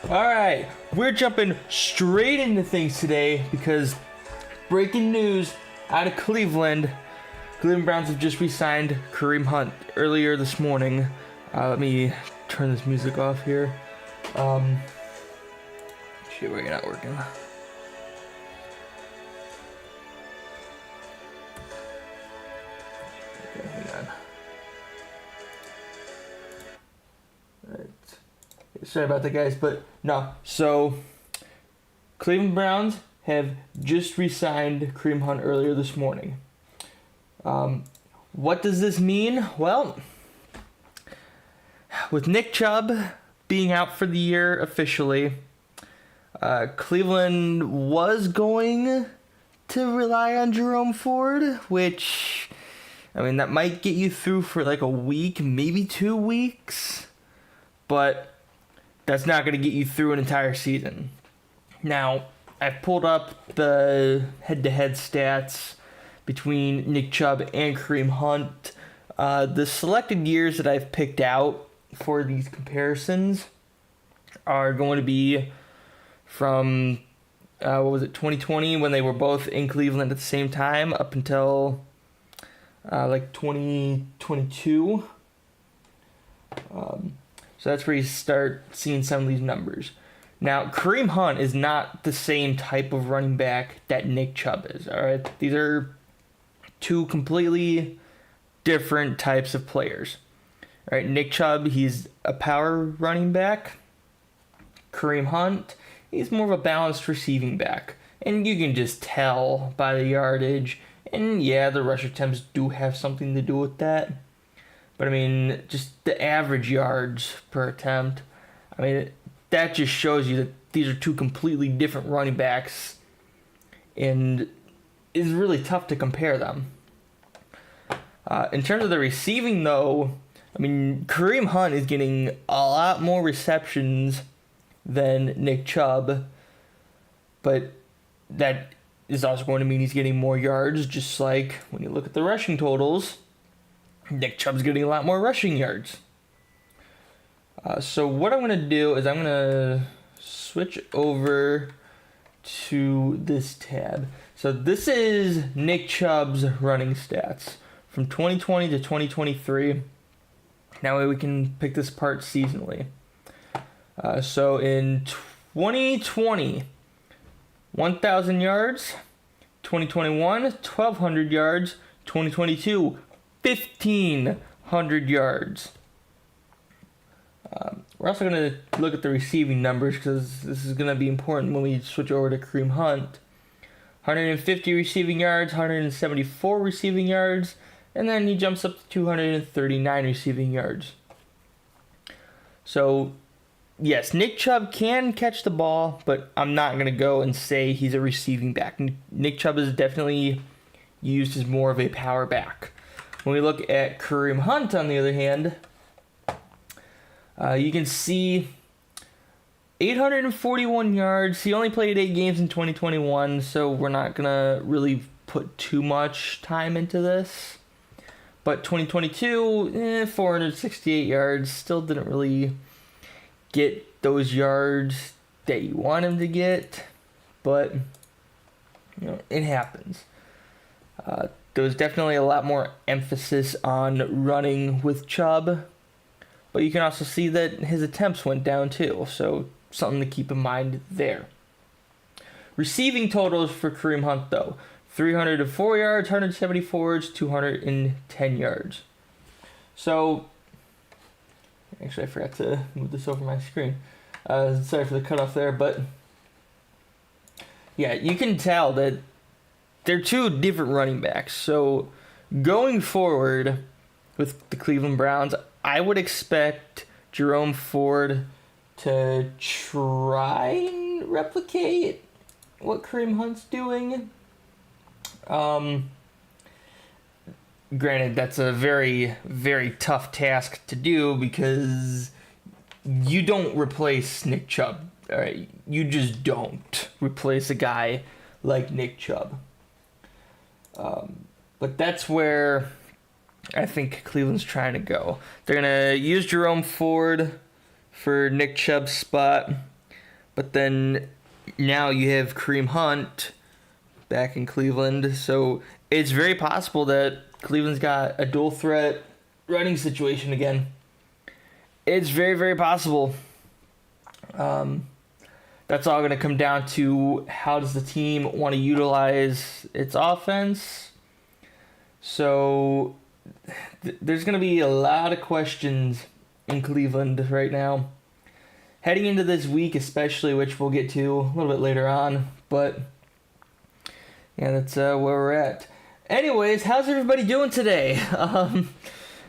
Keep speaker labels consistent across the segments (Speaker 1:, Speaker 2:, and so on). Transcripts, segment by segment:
Speaker 1: Alright, we're jumping straight into things today because breaking news out of Cleveland. Cleveland Browns have just re-signed Kareem Hunt earlier this morning. Let me turn this music off here. Shit, we're not working. Okay, hang on. Alright. Sorry about that, guys, but no. So, Cleveland Browns have just re-signed Kareem Hunt earlier this morning. What does this mean? Well, with Nick Chubb being out for the year officially, Cleveland was going to rely on Jerome Ford, which, I mean, that might get you through for like a week, maybe 2 weeks, but that's not going to get you through an entire season. Now, I've pulled up the head-to-head stats between Nick Chubb and Kareem Hunt. The selected years that I've picked out for these comparisons are going to be from, 2020, when they were both in Cleveland at the same time, up until, 2022. So that's where you start seeing some of these numbers. Now, Kareem Hunt is not the same type of running back that Nick Chubb is, all right? These are two completely different types of players. All right, Nick Chubb, he's a power running back. Kareem Hunt, he's more of a balanced receiving back. And you can just tell by the yardage. And yeah, the rush attempts do have something to do with that. But I mean, just the average yards per attempt, I mean, that just shows you that these are two completely different running backs, and it's really tough to compare them. In terms of the receiving, though, I mean, Kareem Hunt is getting a lot more receptions than Nick Chubb, but that is also going to mean he's getting more yards, just like when you look at the rushing totals. Nick Chubb's getting a lot more rushing yards. So what I'm going to do is I'm going to switch over to this tab. So this is Nick Chubb's running stats from 2020 to 2023. Now we can pick this apart seasonally. So in 2020, 1,000 yards. 2021, 1,200 yards. 2022, 1,500 yards. We're also going to look at the receiving numbers because this is going to be important when we switch over to Kareem Hunt. 150 receiving yards, 174 receiving yards, and then he jumps up to 239 receiving yards. So, yes, Nick Chubb can catch the ball, but I'm not going to go and say he's a receiving back. Nick Chubb is definitely used as more of a power back. When we look at Kareem Hunt, on the other hand, you can see 841 yards. He only played 8 games in 2021, so we're not going to really put too much time into this. But 2022, 468 yards. Still didn't really get those yards that you want him to get, but you know, it happens. There was definitely a lot more emphasis on running with Chubb, but you can also see that his attempts went down too, so something to keep in mind there. Receiving totals for Kareem Hunt, though: 304 yards, 174 yards, 210 yards. So, actually, I forgot to move this over my screen. Sorry for the cutoff there, but yeah, you can tell that they're two different running backs. So, going forward with the Cleveland Browns, I would expect Jerome Ford to try and replicate what Kareem Hunt's doing. Granted, that's a very, very tough task to do because you don't replace Nick Chubb. All right? You just don't replace a guy like Nick Chubb. But that's where I think Cleveland's trying to go. They're going to use Jerome Ford for Nick Chubb's spot. But then now you have Kareem Hunt back in Cleveland. So it's very possible that Cleveland's got a dual threat running situation again. It's very, very possible. That's all going to come down to how does the team want to utilize its offense. So there's going to be a lot of questions in Cleveland right now. Heading into this week especially, which we'll get to a little bit later on. But yeah, that's where we're at. Anyways, how's everybody doing today?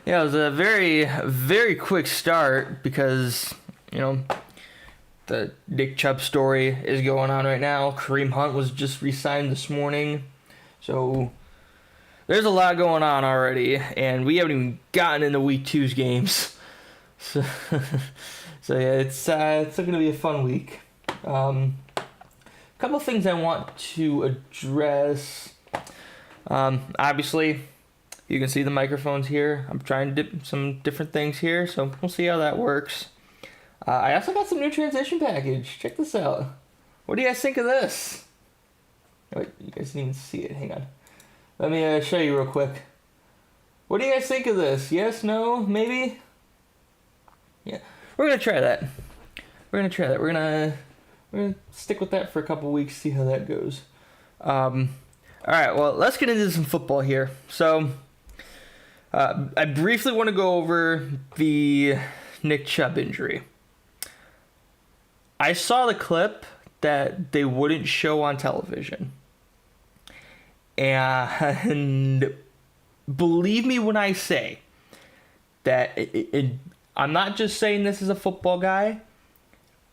Speaker 1: Yeah, it was a very, very quick start because, the Nick Chubb story is going on right now. Kareem Hunt was just re-signed this morning. So there's a lot going on already, and we haven't even gotten into Week 2's games. So, yeah, it's going to be a fun week. A couple things I want to address. Obviously, you can see the microphones here. I'm trying to dip some different things here, so we'll see how that works. I also got some new transition package. Check this out. What do you guys think of this? Wait, you guys didn't even see it. Hang on. Let me show you real quick. What do you guys think of this? Yes, no, maybe? Yeah, we're going to try that. We're going to stick with that for a couple weeks, see how that goes. All right, well, let's get into some football here. So, I briefly want to go over the Nick Chubb injury. I saw the clip that they wouldn't show on television. And believe me when I say that I'm not just saying this as a football guy.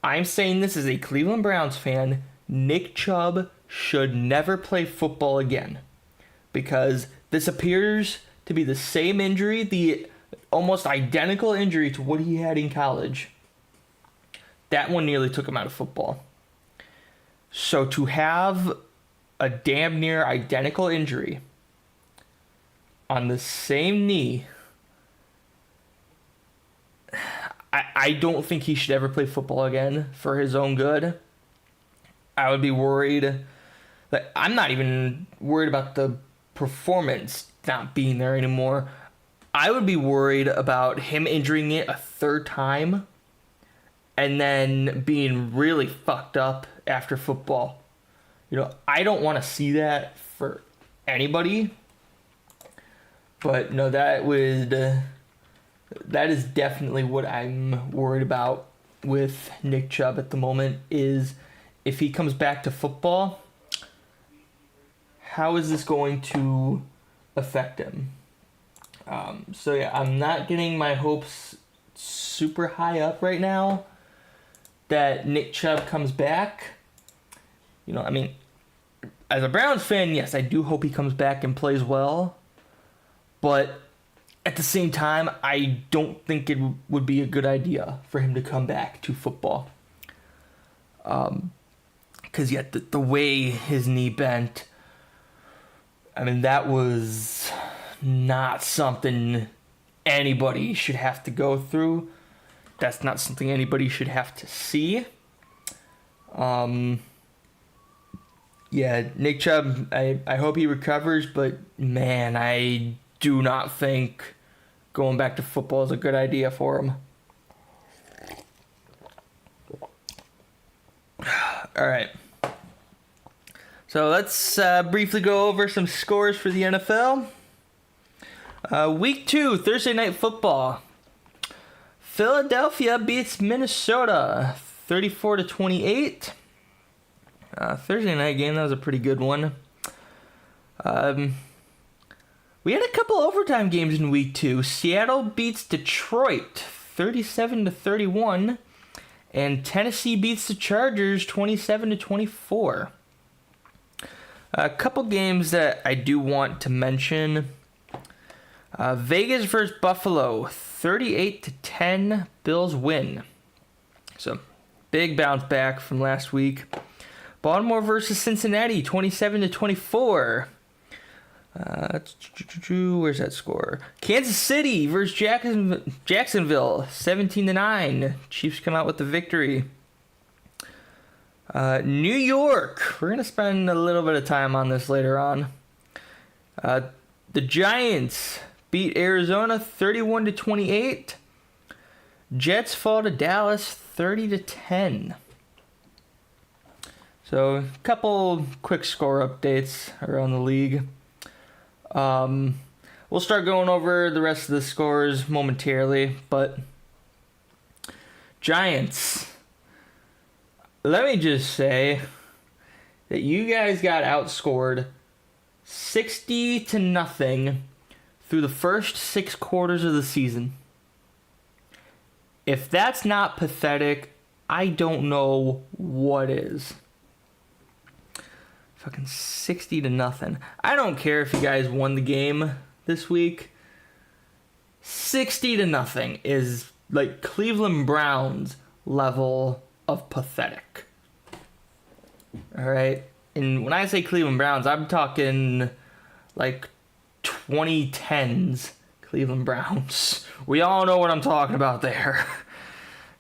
Speaker 1: I'm saying this as a Cleveland Browns fan. Nick Chubb should never play football again. Because this appears to be the same injury, the almost identical injury to what he had in college. That one nearly took him out of football. So to have a damn near identical injury on the same knee, I don't think he should ever play football again for his own good. I would be worried. I'm not even worried about the performance not being there anymore. I would be worried about him injuring it a third time and then being really fucked up after football. I don't want to see that for anybody. But no, that is definitely what I'm worried about with Nick Chubb at the moment, is if he comes back to football, how is this going to affect him? So yeah, I'm not getting my hopes super high up right now that Nick Chubb comes back. As a Browns fan, yes, I do hope he comes back and plays well. But at the same time, I don't think it would be a good idea for him to come back to football. Because yet the way his knee bent, that was not something anybody should have to go through. That's not something anybody should have to see. Yeah, Nick Chubb, I hope he recovers, but man, I do not think going back to football is a good idea for him. All right. So let's briefly go over some scores for the NFL. Week 2, Thursday Night Football. Philadelphia beats Minnesota 34-28. Thursday night game, that was a pretty good one. We had a couple overtime games in Week 2. Seattle beats Detroit 37-31. And Tennessee beats the Chargers 27-24. A couple games that I do want to mention. Vegas versus Buffalo, 38-10. Bills win. So, big bounce back from last week. Baltimore versus Cincinnati, 27-24. Where's that score? Kansas City versus Jacksonville, 17-9. Chiefs come out with the victory. New York. We're going to spend a little bit of time on this later on. The Giants beat Arizona 31-28. Jets fall to Dallas 30-10. So, a couple quick score updates around the league. We'll start going over the rest of the scores momentarily, but Giants. Let me just say that you guys got outscored 60-0 through the first 6 quarters of the season. If that's not pathetic, I don't know what is. Fucking 60-0. I don't care if you guys won the game this week. 60-0 is like Cleveland Browns level of pathetic. Alright? And when I say Cleveland Browns, I'm talking like 2010s Cleveland Browns. We all know what I'm talking about there.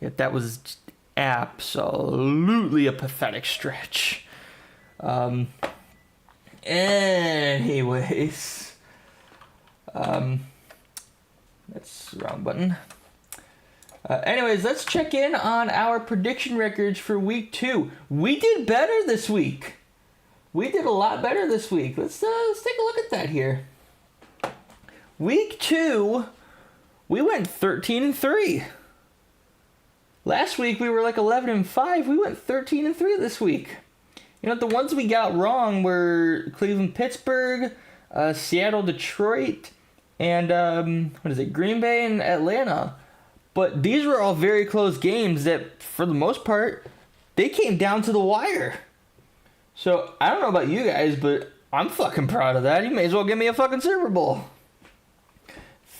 Speaker 1: Yet that was absolutely a pathetic stretch. Anyways. That's the wrong button. Anyways, let's check in on our prediction records for week 2. We did better this week. We did a lot better this week. Let's take a look at that here. Week 2, we went 13-3. Last week we were like 11-5. We went 13-3 this week. You know, the ones we got wrong were Cleveland, Pittsburgh, Seattle, Detroit, and Green Bay and Atlanta. But these were all very close games that, for the most part, they came down to the wire. So, I don't know about you guys, but I'm fucking proud of that. You may as well give me a fucking Super Bowl.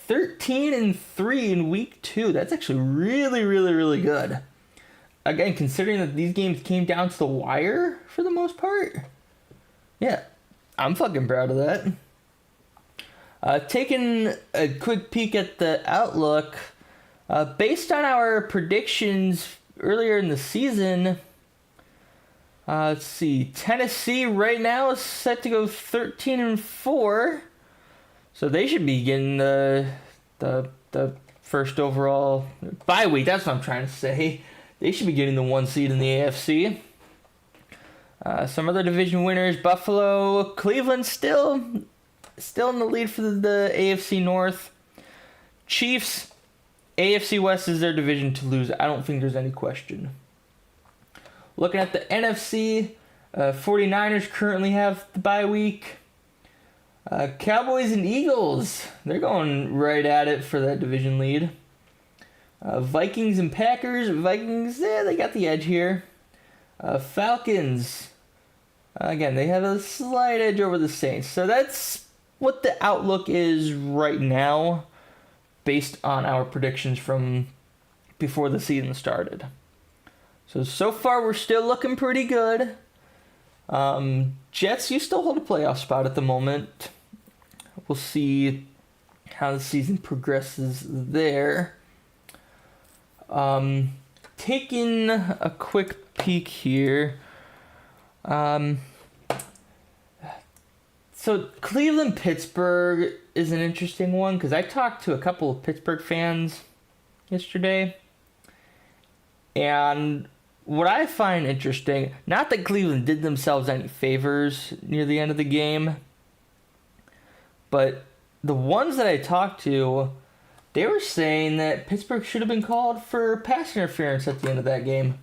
Speaker 1: 13-3 in week 2. That's actually really, really, really good. Again, considering that these games came down to the wire for the most part. Yeah, I'm fucking proud of that. Taking a quick peek at the outlook. Based on our predictions earlier in the season, let's see. Tennessee right now is set to go 13-4, so they should be getting the first overall bye week. That's what I'm trying to say. They should be getting the 1 seed in the AFC. Some other division winners: Buffalo, Cleveland, still in the lead for the AFC North. Chiefs. AFC West is their division to lose. I don't think there's any question. Looking at the NFC, 49ers currently have the bye week. Cowboys and Eagles, they're going right at it for that division lead. Vikings and Packers. Vikings, they got the edge here. Falcons, again, they have a slight edge over the Saints. So that's what the outlook is right now, based on our predictions from before the season started. So far we're still looking pretty good. Jets, you still hold a playoff spot at the moment. We'll see how the season progresses there. Taking a quick peek here. So Cleveland, Pittsburgh is an interesting one because I talked to a couple of Pittsburgh fans yesterday. And what I find interesting, not that Cleveland did themselves any favors near the end of the game, but the ones that I talked to, they were saying that Pittsburgh should have been called for pass interference at the end of that game.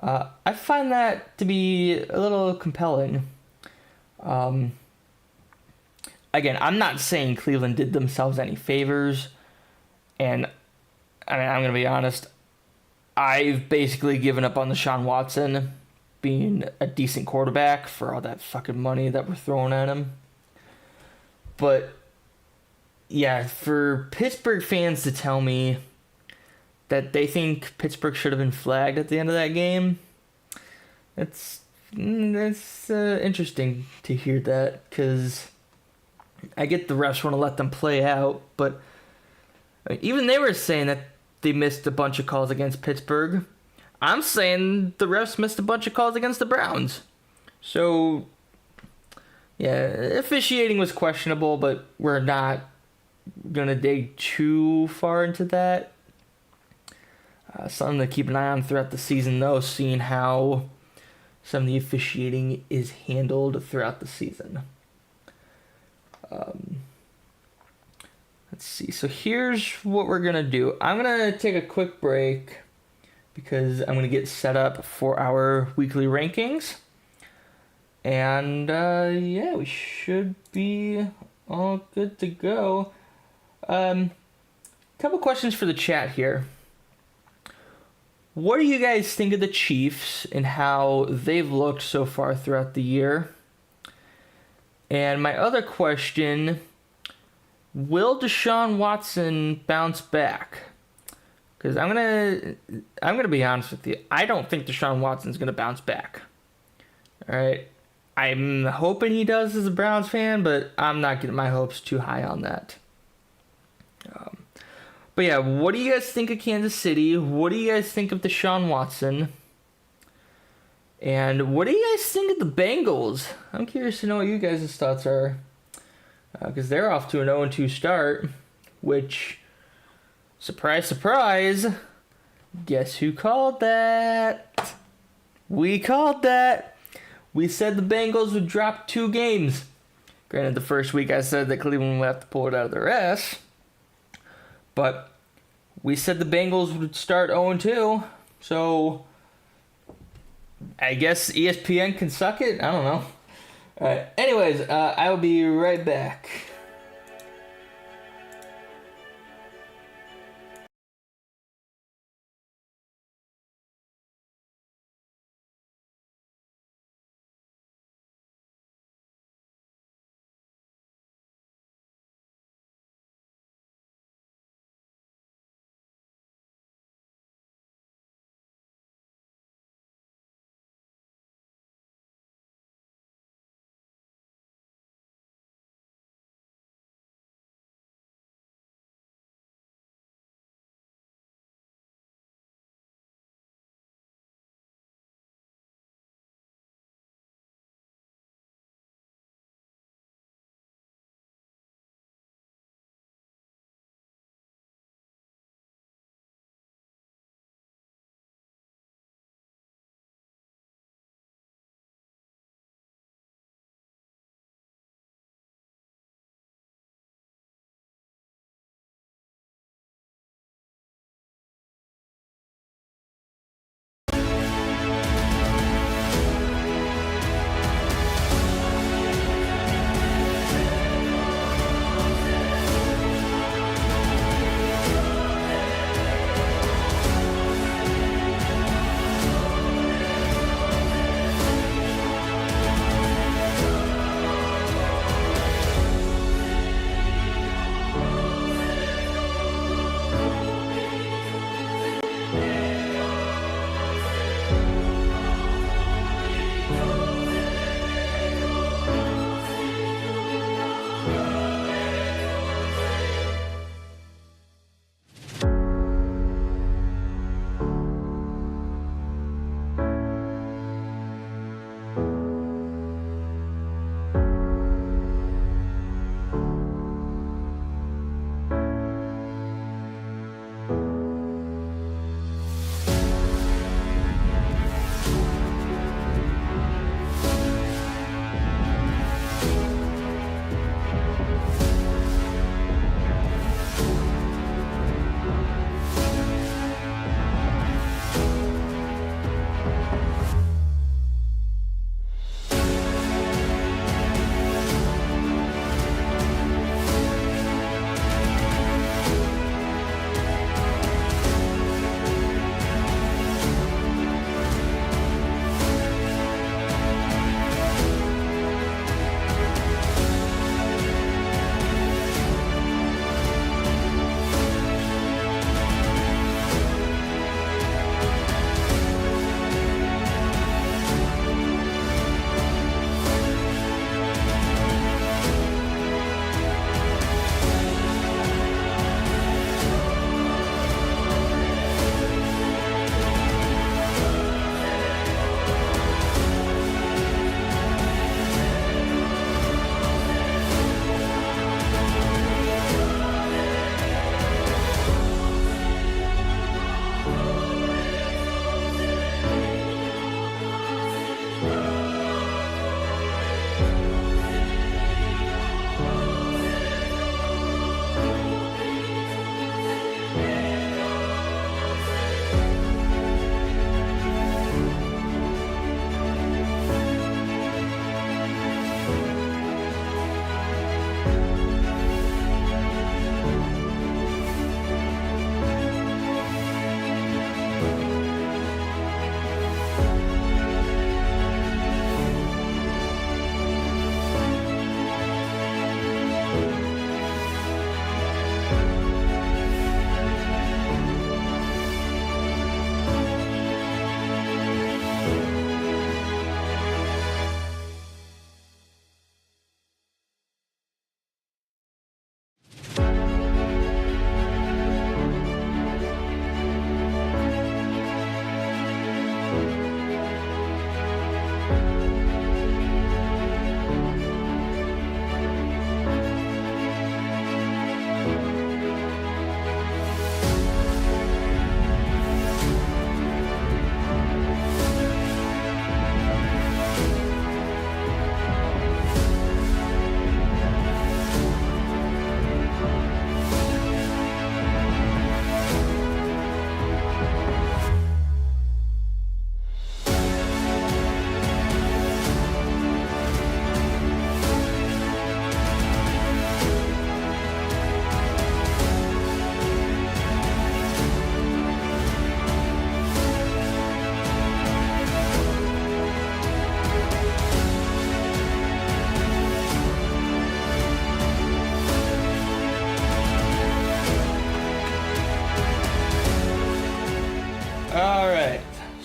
Speaker 1: I find that to be a little compelling. Again, I'm not saying Cleveland did themselves any favors, and I mean, I'm going to be honest, I've basically given up on Deshaun Watson being a decent quarterback for all that fucking money that we're throwing at him. But, yeah, for Pittsburgh fans to tell me that they think Pittsburgh should have been flagged at the end of that game, that's interesting to hear that, because I get the refs want to let them play out, but even they were saying that they missed a bunch of calls against Pittsburgh. I'm saying the refs missed a bunch of calls against the Browns. So, yeah, officiating was questionable, but we're not going to dig too far into that. Something to keep an eye on throughout the season, though, seeing how some of the officiating is handled throughout the season. Let's see. So here's what we're going to do. I'm going to take a quick break because I'm going to get set up for our weekly rankings. And yeah, we should be all good to go. Couple questions for the chat here. What do you guys think of the Chiefs and how they've looked so far throughout the year? And my other question, will Deshaun Watson bounce back? Because I'm gonna be honest with you. I don't think Deshaun Watson's gonna bounce back. All right, I'm hoping he does as a Browns fan, but I'm not getting my hopes too high on that. But yeah, what do you guys think of Kansas City? What do you guys think of Deshaun Watson? And what do you guys think of the Bengals? I'm curious to know what you guys' thoughts are. Because they're off to an 0-2 start, which, surprise, surprise, guess who called that? We called that. We said the Bengals would drop 2 games. Granted, the first week I said that Cleveland would have to pull it out of their ass. But we said the Bengals would start 0-2, so I guess ESPN can suck it? I don't know. Alright, anyways, I will be right back.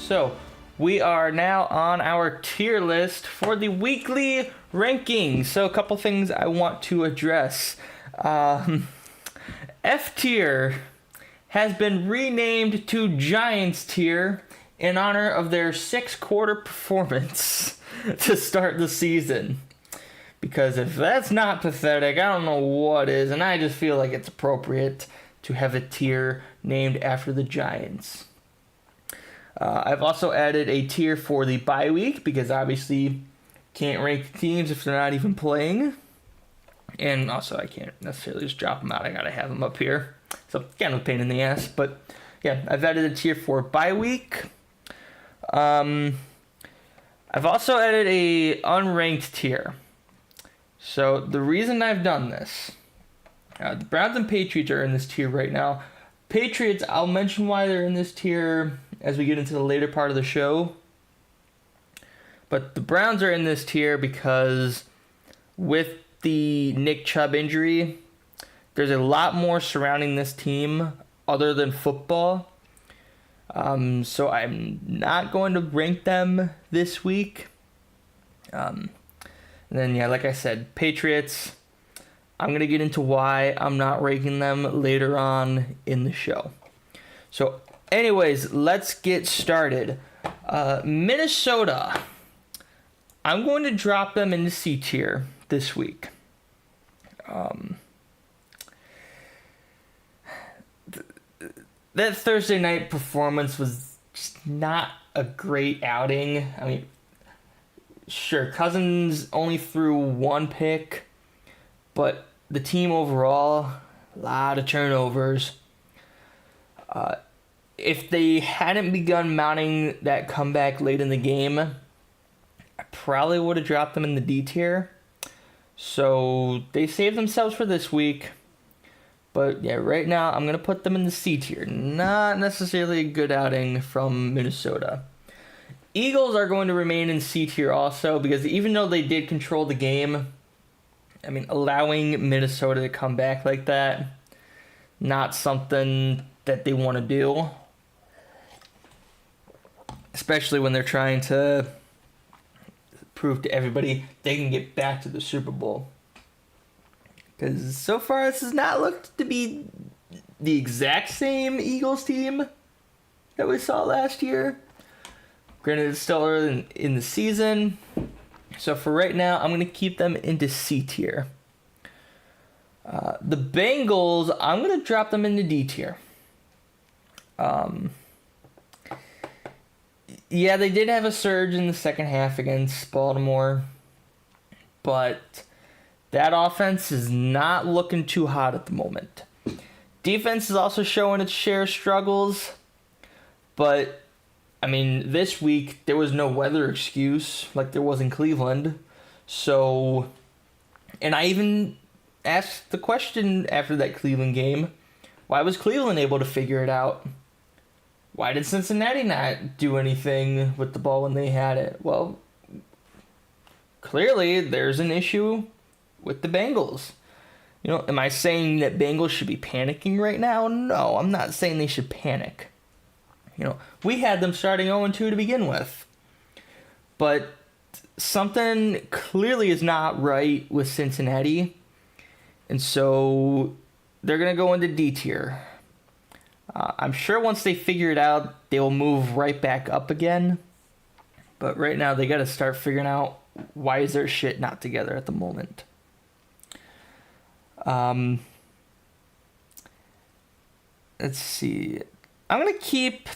Speaker 1: So, we are now on our tier list for the weekly rankings. So, a couple things I want to address. F tier has been renamed to Giants tier in honor of their 6-quarter performance to start the season. Because if that's not pathetic, I don't know what is, and I just feel like it's appropriate to have a tier named after the Giants. I've also added a tier for the bye week, because obviously can't rank teams if they're not even playing. And also I can't necessarily just drop them out, I gotta have them up here. So kind of a pain in the ass, but yeah, I've added a tier for bye week. I've also added a unranked tier. So the reason I've done this, the Browns and Patriots are in this tier right now. Patriots, I'll mention why they're in this tier as we get into the later part of the show. But the Browns are in this tier because with the Nick Chubb injury, there's a lot more surrounding this team other than football. So I'm not going to rank them this week. And then, yeah, like I said, Patriots, I'm going to get into why I'm not ranking them later on in the show. So, anyways, let's get started. Minnesota, I'm going to drop them into C tier this week. That Thursday night performance was just not a great outing. I mean, sure, Cousins only threw 1 pick, but the team overall, a lot of turnovers. If they hadn't begun mounting that comeback late in the game, I probably would have dropped them in the D tier. So they saved themselves for this week. But yeah, right now I'm going to put them in the C tier. Not necessarily a good outing from Minnesota. Eagles are going to remain in C tier also, because even though they did control the game, I mean, allowing Minnesota to come back like that, not something that they want to do. Especially when they're trying to prove to everybody they can get back to the Super Bowl. Because so far this has not looked to be the exact same Eagles team that we saw last year. Granted, it's still early in the season. So for right now, I'm going to keep them into C tier. The Bengals, I'm going to drop them into D tier. Yeah, they did have a surge in the second half against Baltimore. But that offense is not looking too hot at the moment. Defense is also showing its share of struggles. But, I mean, this week there was no weather excuse like there was in Cleveland. So, and I even asked the question after that Cleveland game, why was Cleveland able to figure it out? Why did Cincinnati not do anything with the ball when they had it? Well, clearly there's an issue with the Bengals. You know, am I saying that Bengals should be panicking right now? No, I'm not saying they should panic. You know, we had them starting 0-2 to begin with. But something clearly is not right with Cincinnati. And so they're going to go into D tier. I'm sure once they figure it out, they will move right back up again. But right now, they got to start figuring out why is their shit not together at the moment. Let's see. I'm going to keep...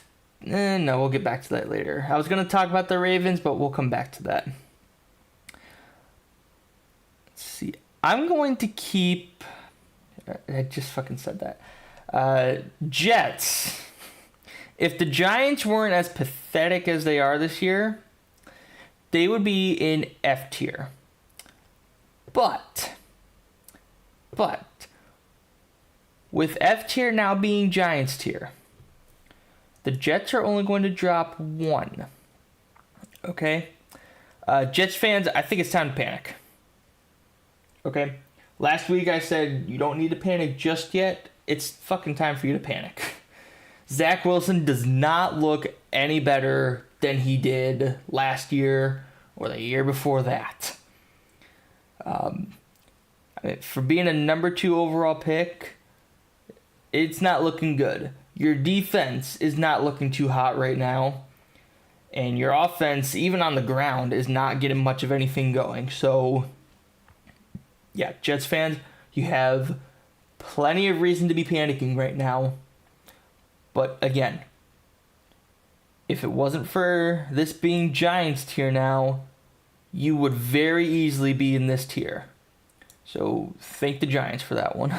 Speaker 1: no, we'll get back to that later. I was going to talk about the Ravens, but we'll come back to that. Let's see. I'm going to keep... I just fucking said that. Jets. If the Giants weren't as pathetic as they are this year, they would be in F tier. But with F tier now being Giants tier, the Jets are only going to drop 1. Okay? Jets fans, I think it's time to panic. Okay? Last week I said you don't need to panic just yet. It's fucking time for you to panic. Zach Wilson does not look any better than he did last year or the year before that. For being a number 2 overall pick, it's not looking good. Your defense is not looking too hot right now. And your offense, even on the ground, is not getting much of anything going. So, yeah, Jets fans, you have plenty of reason to be panicking right now. But again, if it wasn't for this being Giants tier now, you would very easily be in this tier. So thank the Giants for that one.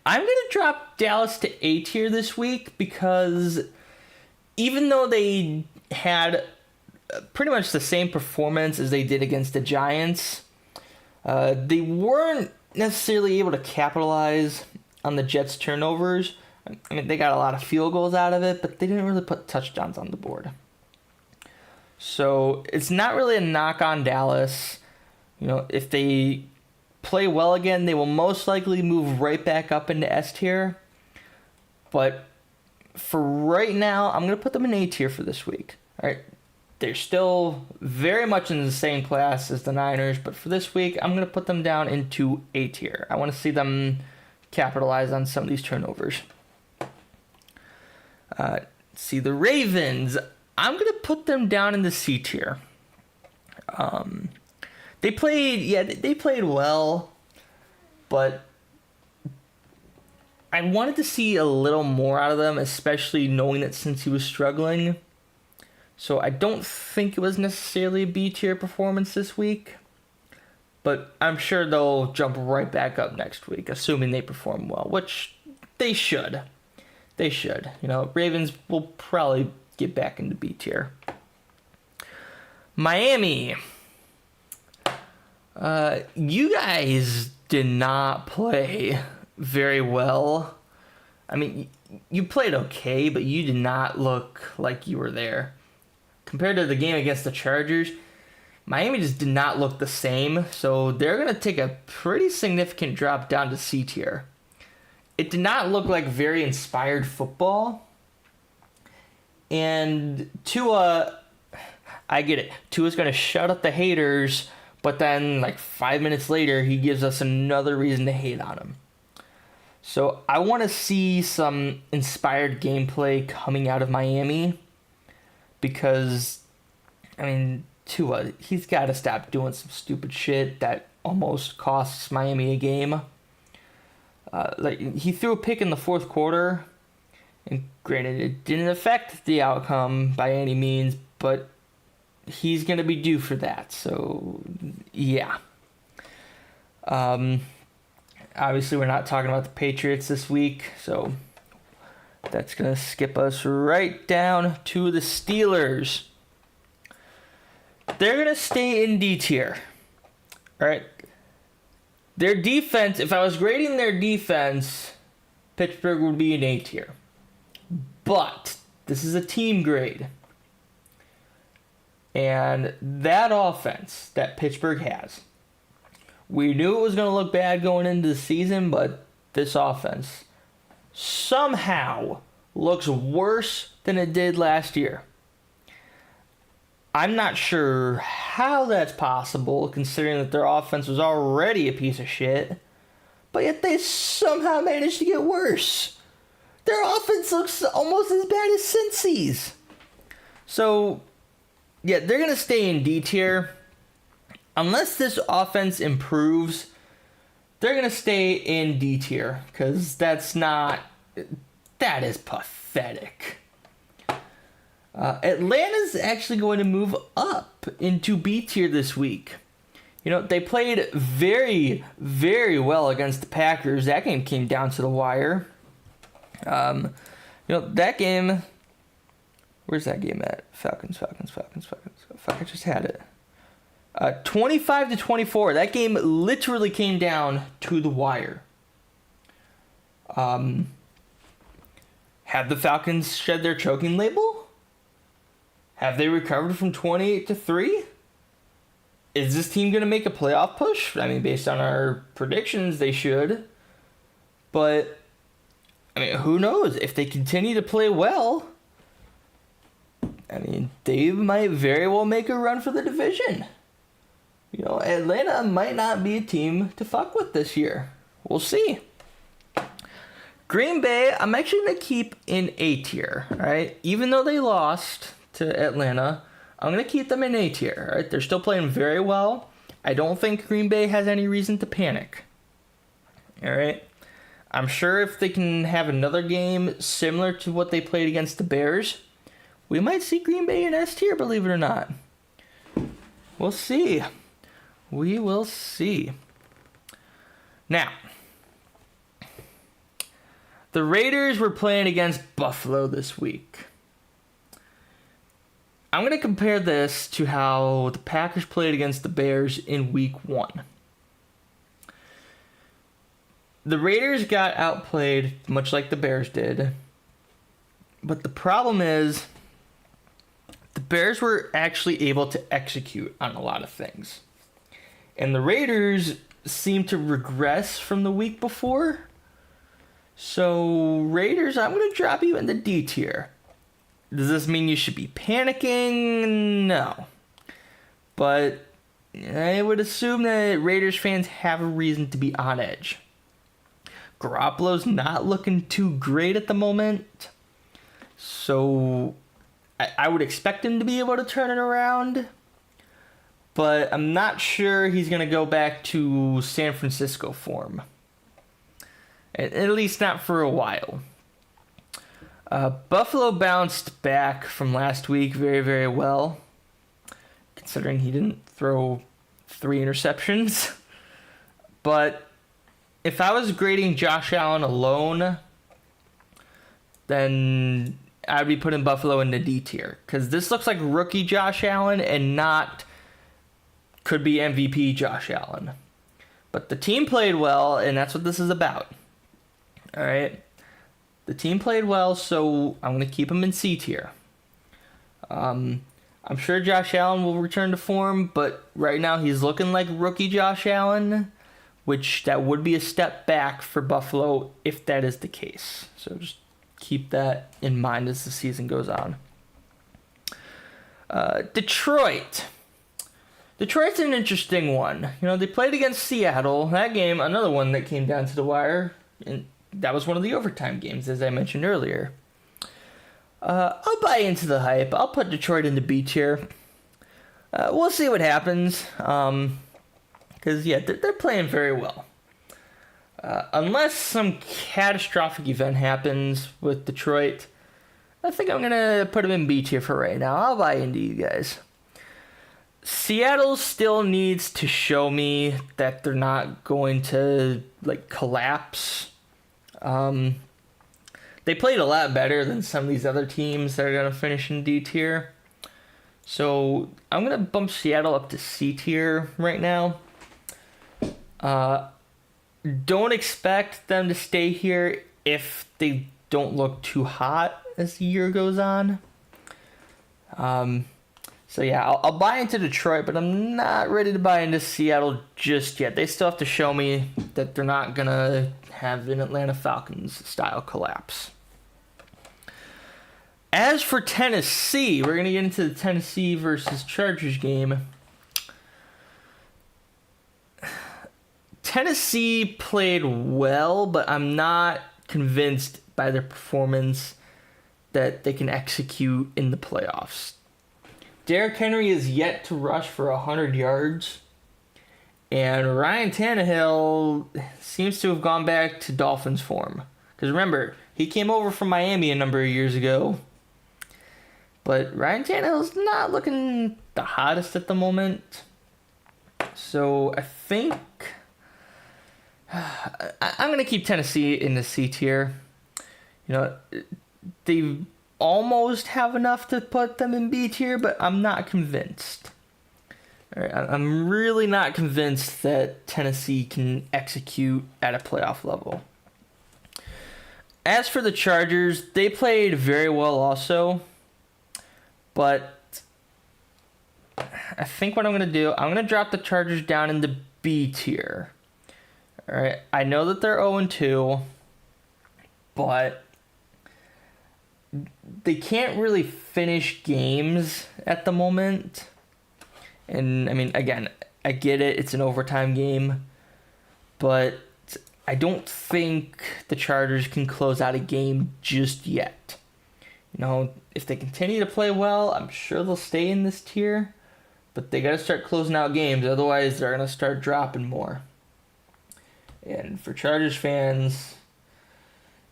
Speaker 1: I'm going to drop Dallas to A tier this week because even though they had pretty much the same performance as they did against the Giants, they weren't necessarily able to capitalize on the Jets' turnovers. I mean, they got a lot of field goals out of it, but they didn't really put touchdowns on the board. So it's not really a knock on Dallas. If they play well again, they will most likely move right back up into S tier. But for right now, I'm going to put them in A tier for this week. All right, they're still very much in the same class as the Niners, but for this week, I'm going to put them down into A tier. I want to see them capitalize on some of these turnovers. See the Ravens. I'm going to put them down in the C tier. They played well, but I wanted to see a little more out of them, especially knowing that since he was struggling. So I don't think it was necessarily a B tier performance this week, but I'm sure they'll jump right back up next week, assuming they perform well, which they should. They should. Ravens will probably get back into B tier. Miami. You guys did not play very well. I mean, you played okay, but you did not look like you were there. Compared to the game against the Chargers, Miami just did not look the same, so they're going to take a pretty significant drop down to C tier. It did not look like very inspired football. And Tua, I get it. Tua's going to shut up the haters, but then 5 minutes later, he gives us another reason to hate on him. So I want to see some inspired gameplay coming out of Miami because, Tua, he's got to stop doing some stupid shit that almost costs Miami a game. He threw a pick in the fourth quarter, and granted, it didn't affect the outcome by any means, but he's going to be due for that. So, yeah. Obviously, we're not talking about the Patriots this week, so that's going to skip us right down to the Steelers. They're going to stay in D tier. All right. Their defense, if I was grading their defense, Pittsburgh would be in A tier. But this is a team grade. And that offense that Pittsburgh has, we knew it was going to look bad going into the season, but this offense somehow looks worse than it did last year. I'm not sure how that's possible, considering that their offense was already a piece of shit, but yet they somehow managed to get worse. Their offense looks almost as bad as Cincy's. So, yeah, they're going to stay in D tier. Unless this offense improves, they're going to stay in D tier, because that is pathetic. Atlanta's actually going to move up into B tier this week. They played very, very well against the Packers. That game came down to the wire. That game... Where's that game at? Falcons. Fuck, I just had it. 25-24. That game literally came down to the wire. Have the Falcons shed their choking label? Have they recovered from 28-3? Is this team going to make a playoff push? Based on our predictions, they should. But I mean, who knows? If they continue to play well, I mean, they might very well make a run for the division. You know, Atlanta might not be a team to fuck with this year. We'll see. Green Bay, I'm actually going to keep in A tier, all right? Even though they lost to Atlanta, I'm going to keep them in A tier, all right? They're still playing very well. I don't think Green Bay has any reason to panic, all right? I'm sure if they can have another game similar to what they played against the Bears, we might see Green Bay in S tier, believe it or not. We'll see. We will see. Now, the Raiders were playing against Buffalo this week. I'm going to compare this to how the Packers played against the Bears in week 1. The Raiders got outplayed much like the Bears did. But the problem is the Bears were actually able to execute on a lot of things. And the Raiders seemed to regress from the week before. So, Raiders, I'm going to drop you in the D tier. Does this mean you should be panicking? No. But I would assume that Raiders fans have a reason to be on edge. Garoppolo's not looking too great at the moment. So, I would expect him to be able to turn it around. But I'm not sure he's going to go back to San Francisco form. At least not for a while. Buffalo bounced back from last week very, very well, considering he didn't throw 3 interceptions. But if I was grading Josh Allen alone, then I'd be putting Buffalo in the D tier. Because this looks like rookie Josh Allen and not could be MVP Josh Allen. But the team played well, and that's what this is about. All right? The team played well, so I'm going to keep him in C tier. I'm sure Josh Allen will return to form, but right now he's looking like rookie Josh Allen, which that would be a step back for Buffalo if that is the case. So just keep that in mind as the season goes on. Detroit. Detroit's an interesting one. You know, they played against Seattle. That game, another one that came down to the wire, and that was one of the overtime games, as I mentioned earlier. I'll buy into the hype. I'll put Detroit in the B tier. We'll see what happens. Because, yeah, they're playing very well. Unless some catastrophic event happens with Detroit, I think I'm going to put them in B tier for right now. I'll buy into you guys. Seattle still needs to show me that they're not going to, collapse. They played a lot better than some of these other teams that are going to finish in D tier. So I'm going to bump Seattle up to C tier right now. Don't expect them to stay here if they don't look too hot as the year goes on. So yeah, I'll buy into Detroit, but I'm not ready to buy into Seattle just yet. They still have to show me that they're not going to have an Atlanta Falcons style collapse. As for Tennessee, we're going to get into the Tennessee versus Chargers game. Tennessee played well, but I'm not convinced by their performance that they can execute in the playoffs. Derrick Henry is yet to rush for 100 yards. And Ryan Tannehill seems to have gone back to Dolphins form. Because remember, he came over from Miami a number of years ago. But Ryan Tannehill's not looking the hottest at the moment. So I think I'm going to keep Tennessee in the C tier. You know, they almost have enough to put them in B tier, but I'm not convinced. All right, I'm really not convinced that Tennessee can execute at a playoff level. As for the Chargers, they played very well also, but I think what I'm going to do, I'm going to drop the Chargers down into B tier. All right, I know that they're 0-2, but they can't really finish games at the moment. And I mean, again, I get it, it's an overtime game, but I don't think the Chargers can close out a game just yet. You know, if they continue to play well, I'm sure they'll stay in this tier, but they got to start closing out games, otherwise they're going to start dropping more. And for Chargers fans,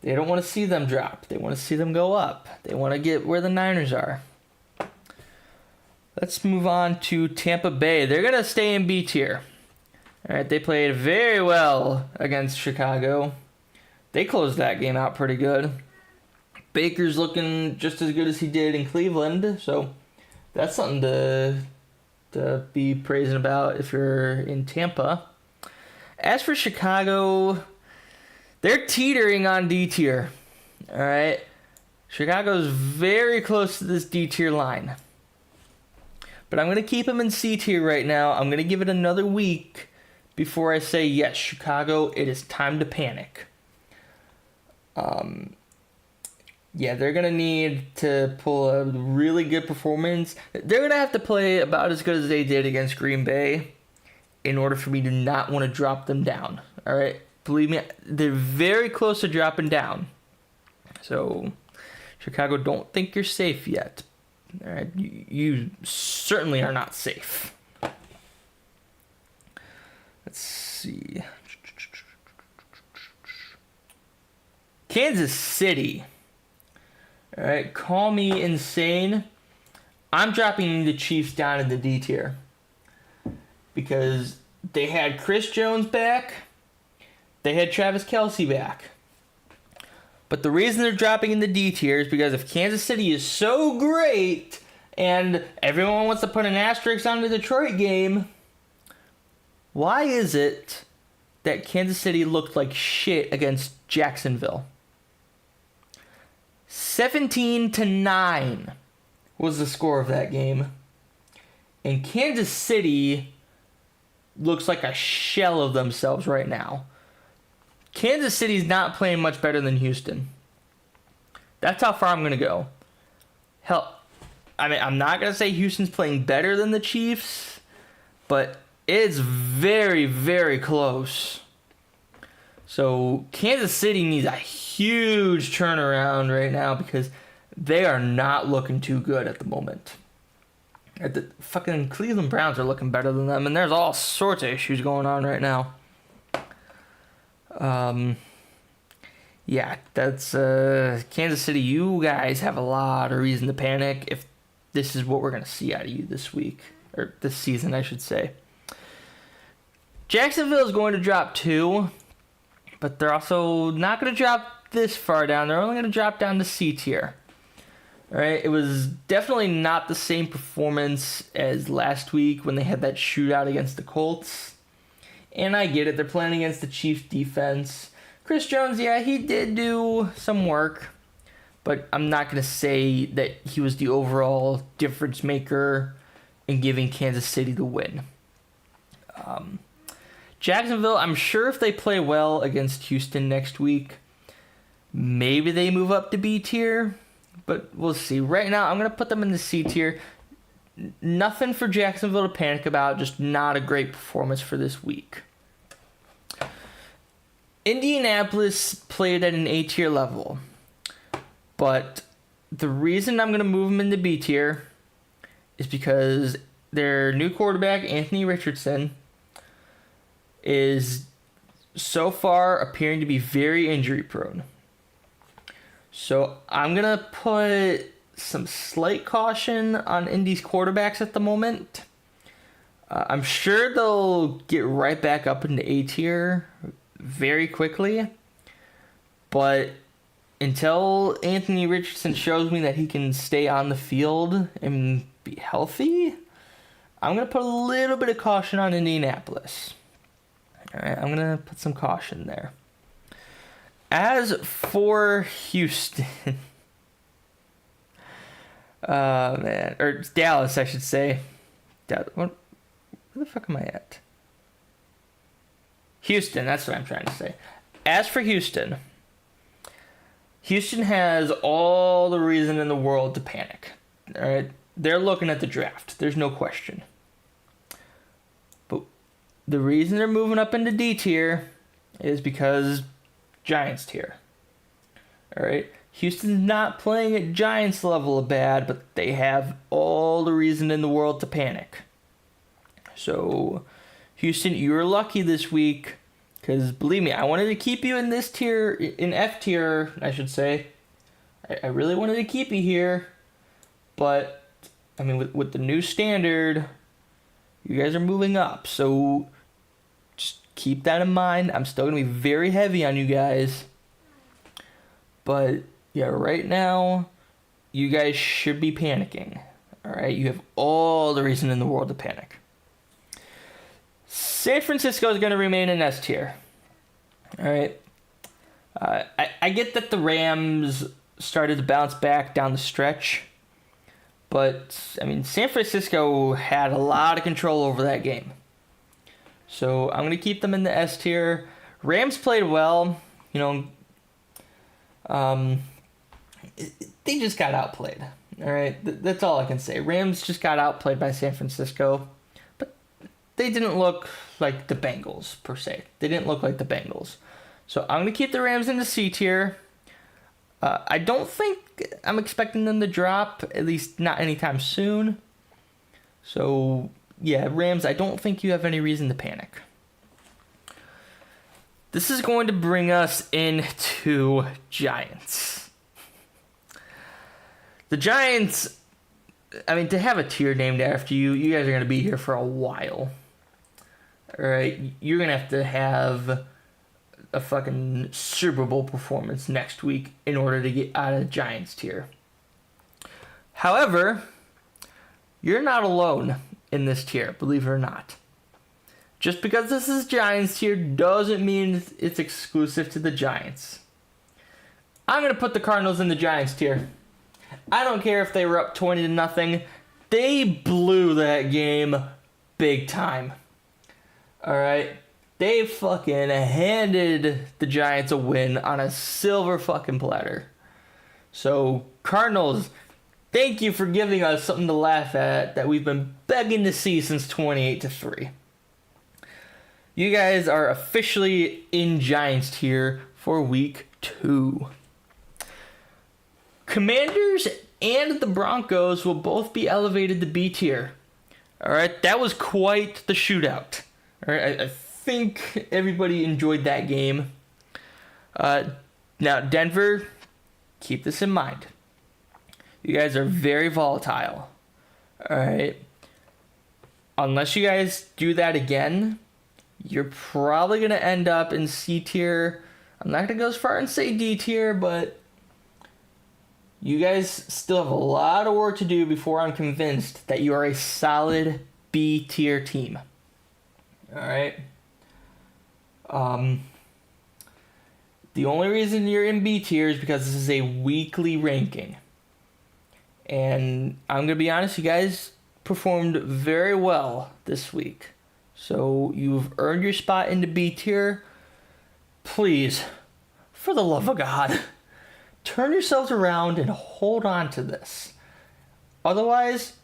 Speaker 1: they don't want to see them drop. They want to see them go up. They want to get where the Niners are. Let's move on to Tampa Bay. They're going to stay in B tier. All right, they played very well against Chicago. They closed that game out pretty good. Baker's looking just as good as he did in Cleveland, so that's something to be praising about if you're in Tampa. As for Chicago, they're teetering on D tier. All right, Chicago's very close to this D tier line. But I'm going to keep them in C tier right now. I'm going to give it another week before I say, yes, Chicago, it is time to panic. Yeah, they're going to need to pull a really good performance. They're going to have to play about as good as they did against Green Bay in order for me to not want to drop them down. All right? Believe me, they're very close to dropping down. So, Chicago, don't think you're safe yet. All right? You certainly are not safe. Let's see. Kansas City. All right, call me insane. I'm dropping the Chiefs down in the D tier because they had Chris Jones back. They had Travis Kelce back. But the reason they're dropping in the D tier is because if Kansas City is so great and everyone wants to put an asterisk on the Detroit game, why is it that Kansas City looked like shit against Jacksonville? 17-9 was the score of that game. And Kansas City looks like a shell of themselves right now. Kansas City's not playing much better than Houston. That's how far I'm going to go. Hell, I mean, I'm not going to say Houston's playing better than the Chiefs, but it's very, very close. So Kansas City needs a huge turnaround right now because they are not looking too good at the moment. The fucking Cleveland Browns are looking better than them, and there's all sorts of issues going on right now. Yeah, that's Kansas City. You guys have a lot of reason to panic if this is what we're going to see out of you this week, or this season, I should say. Jacksonville is going to drop 2. But they're also not going to drop this far down. They're only going to drop down to C tier. All right, it was definitely not the same performance as last week when they had that shootout against the Colts. And I get it. They're playing against the Chiefs defense. Chris Jones, yeah, he did do some work. But I'm not going to say that he was the overall difference maker in giving Kansas City the win. Jacksonville, I'm sure if they play well against Houston next week, maybe they move up to B tier, but we'll see. Right now, I'm going to put them in the C tier. Nothing for Jacksonville to panic about, just not a great performance for this week. Indianapolis played at an A tier level, but the reason I'm going to move them into B tier is because their new quarterback, Anthony Richardson, is so far appearing to be very injury prone. So I'm going to put some slight caution on Indy's quarterbacks at the moment. I'm sure they'll get right back up into A tier very quickly. But until Anthony Richardson shows me that he can stay on the field and be healthy, I'm going to put a little bit of caution on Indianapolis. All right, I'm going to put some caution there. As for Houston, or Dallas, I should say. Where the fuck am I at? Houston, that's what I'm trying to say. As for Houston, Houston has all the reason in the world to panic. All right, they're looking at the draft. There's no question. But the reason they're moving up into D tier is because Giants tier. All right, Houston's not playing at Giants level of bad, but they have all the reason in the world to panic. So, Houston, you were lucky this week, because believe me, I wanted to keep you in this tier, in F tier, I should say. I really wanted to keep you here, but I mean, with the new standard, you guys are moving up, so just keep that in mind. I'm still going to be very heavy on you guys, but yeah, right now, you guys should be panicking. All right, you have all the reason in the world to panic. San Francisco is going to remain in S tier. All right. I get that the Rams started to bounce back down the stretch, but I mean, San Francisco had a lot of control over that game. So I'm going to keep them in the S tier. Rams played well. You know, they just got outplayed. All right. That's all I can say. Rams just got outplayed by San Francisco. They didn't look like the Bengals, per se. They didn't look like the Bengals. So I'm going to keep the Rams in the C tier. I don't think I'm expecting them to drop, at least not anytime soon. So, yeah, Rams, I don't think you have any reason to panic. This is going to bring us into Giants. The Giants, I mean, to have a tier named after you, you guys are going to be here for a while. All right, you're going to have a fucking Super Bowl performance next week in order to get out of the Giants tier. However, you're not alone in this tier, believe it or not. Just because this is Giants tier doesn't mean it's exclusive to the Giants. I'm going to put the Cardinals in the Giants tier. I don't care if they were up 20-0. They blew that game big time. All right, they fucking handed the Giants a win on a silver fucking platter. So, Cardinals, thank you for giving us something to laugh at that we've been begging to see since 28-3. You guys are officially in Giants tier for week 2. Commanders and the Broncos will both be elevated to B tier. All right, that was quite the shootout. All right, I think everybody enjoyed that game. Now, Denver, keep this in mind. You guys are very volatile. All right. Unless you guys do that again, you're probably going to end up in C tier. I'm not going to go as far and say D tier, but you guys still have a lot of work to do before I'm convinced that you are a solid B tier team. All right. The only reason you're in B tier is because this is a weekly ranking. And I'm going to be honest, you guys performed very well this week. So you've earned your spot into B tier. Please, for the love of God, turn yourselves around and hold on to this. Otherwise,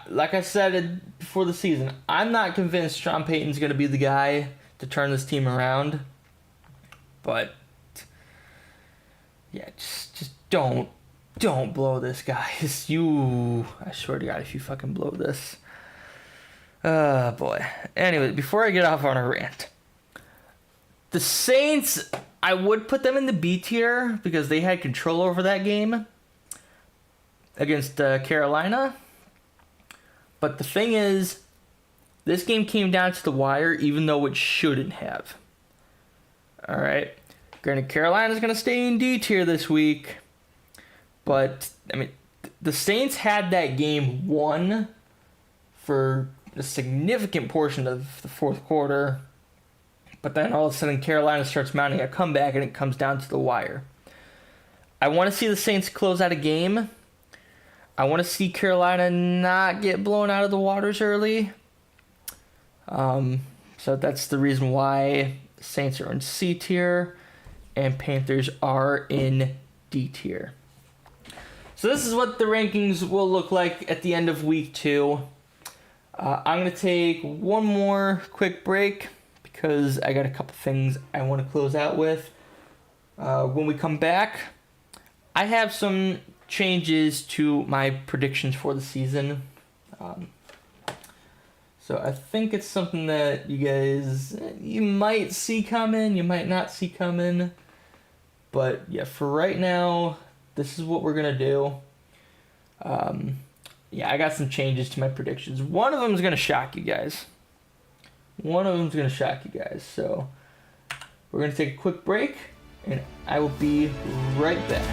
Speaker 1: like I said before the season, I'm not convinced Sean Payton's going to be the guy to turn this team around. But, yeah, just don't blow this, guys. I swear to God, if you fucking blow this. Boy. Anyway, before I get off on a rant, the Saints, I would put them in the B tier because they had control over that game against Carolina. But the thing is, this game came down to the wire, even though it shouldn't have. All right. Granted, Carolina's going to stay in D tier this week. But, I mean, the Saints had that game won for a significant portion of the fourth quarter. But then all of a sudden, Carolina starts mounting a comeback, and it comes down to the wire. I want to see the Saints close out a game. I want to see Carolina not get blown out of the waters early. So that's the reason why Saints are in C tier. and Panthers are in D tier. So this is what the rankings will look like at the end of week 2. I'm going to take one more quick break because I got a couple things I want to close out with. When we come back, I have some changes to my predictions for the season. So I think it's something that you might see coming, you might not see coming. But yeah, for right now, this is what we're going to do. Yeah, I got some changes to my predictions. One of them is going to shock you guys. So we're going to take a quick break, and I will be right back.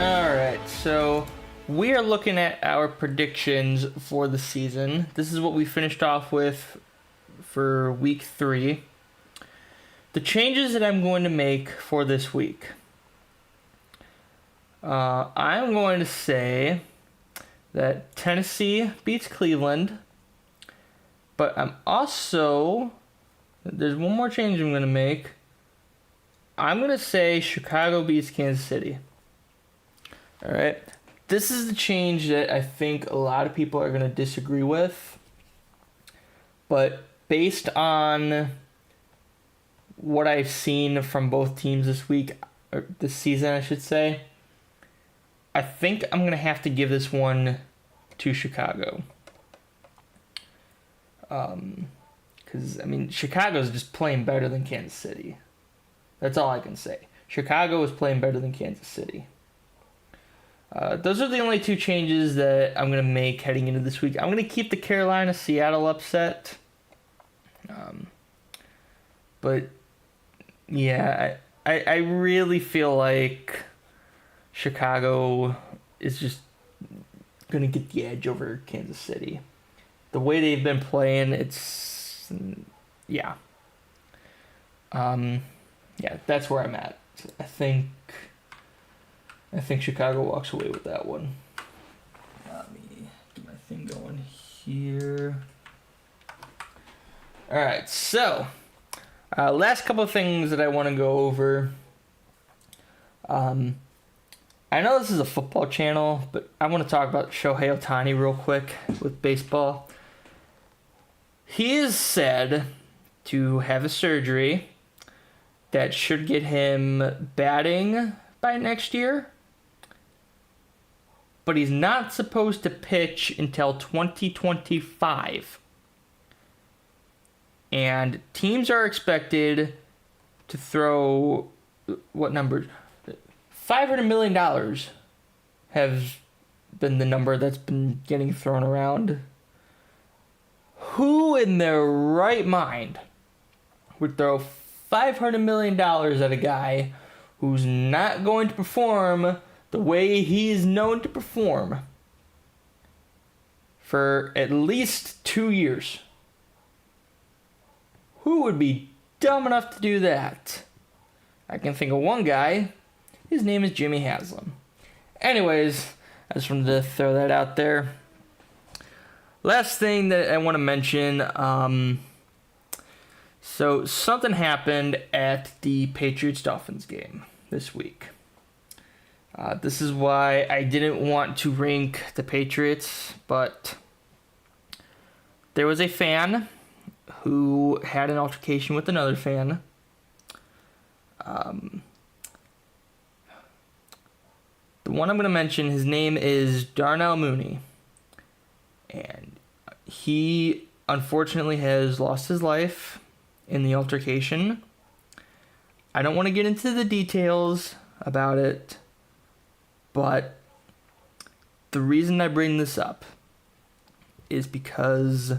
Speaker 1: Alright, so we are looking at our predictions for the season. This is what we finished off with for week 3. The changes that I'm going to make for this week. I'm going to say that Tennessee beats Cleveland, but there's one more change I'm going to make. I'm going to say Chicago beats Kansas City. All right. This is the change that I think a lot of people are going to disagree with. But based on what I've seen from both teams this week, or this season, I should say, I think I'm going to have to give this one to Chicago. Because, Chicago's just playing better than Kansas City. That's all I can say. Chicago is playing better than Kansas City. Those are the only 2 changes that I'm going to make heading into this week. I'm going to keep the Carolina-Seattle upset. But, yeah, I really feel like Chicago is just going to get the edge over Kansas City. The way they've been playing, yeah. Yeah, that's where I'm at. I think Chicago walks away with that one. Let me get my thing going here. All right, so last couple of things that I want to go over. I know this is a football channel, but I want to talk about Shohei Ohtani real quick with baseball. He is said to have a surgery that should get him batting by next year, but he's not supposed to pitch until 2025. And teams are expected to throw, what numbers? $500 million have been the number that's been getting thrown around. Who in their right mind would throw $500 million at a guy who's not going to perform the way he's known to perform for at least 2 years? Who would be dumb enough to do that? I can think of one guy. His name is Jimmy Haslam. Anyways, I just wanted to throw that out there. Last thing that I want to mention, so something happened at the Patriots-Dolphins game this week. This is why I didn't want to rank the Patriots, but there was a fan who had an altercation with another fan. The one I'm going to mention, his name is Darnell Mooney. And he, unfortunately, has lost his life in the altercation. I don't want to get into the details about it, but the reason I bring this up is because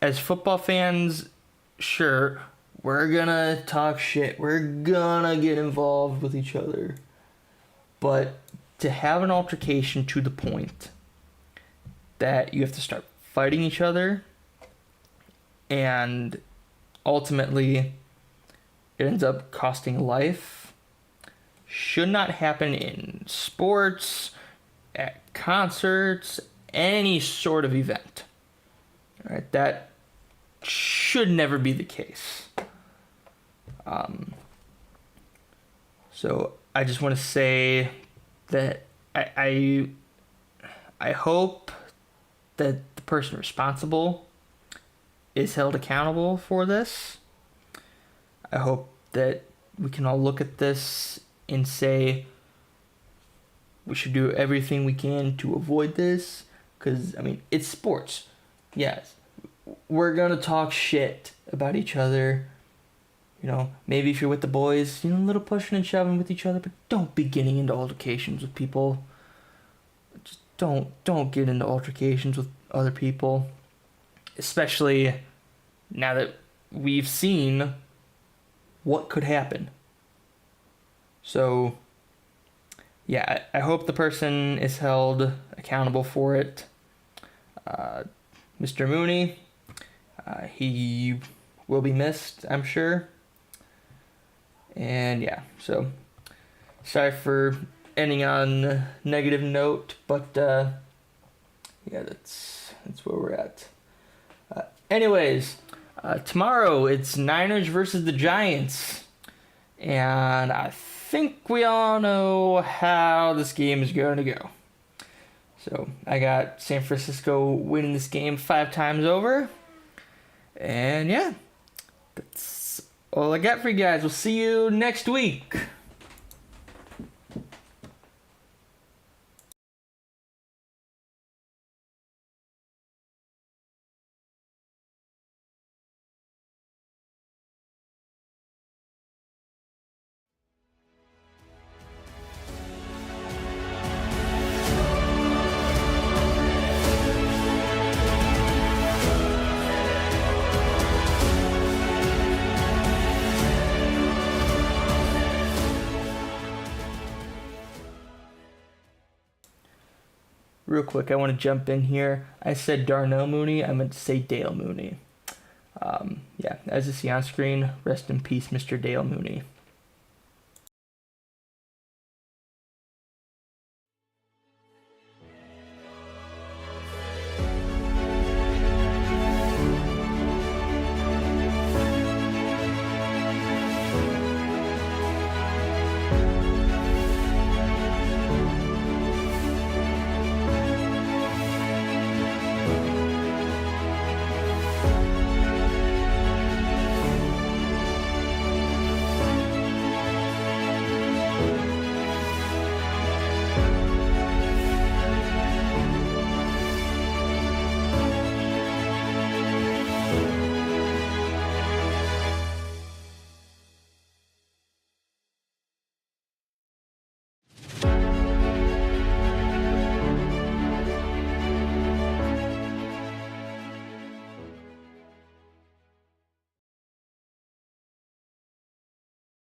Speaker 1: as football fans, sure, we're gonna talk shit. We're gonna get involved with each other. But to have an altercation to the point that you have to start fighting each other and ultimately it ends up costing life should not happen in sports, at concerts, any sort of event. All right, that should never be the case. So I just want to say that I hope that the person responsible is held accountable for this. I hope that we can all look at this and say we should do everything we can to avoid this, because it's sports. Yes, we're gonna talk shit about each other. Maybe if you're with the boys, a little pushing and shoving with each other, but don't be getting into altercations with people. Just don't get into altercations with other people, especially now that we've seen what could happen. So, yeah, I hope the person is held accountable for it. Mr. Mooney, he will be missed, I'm sure. And yeah, so sorry for ending on a negative note, but yeah, that's where we're at. Anyways, tomorrow it's Niners versus the Giants, and I think we all know how this game is going to go. So I got San Francisco winning this game 5 times over, and yeah, that's all I got for you guys. We'll see you next week. Real quick, I want to jump in here. I said Darnell Mooney. I meant to say Dale Mooney. Yeah, as you see on screen, rest in peace, Mr. Dale Mooney.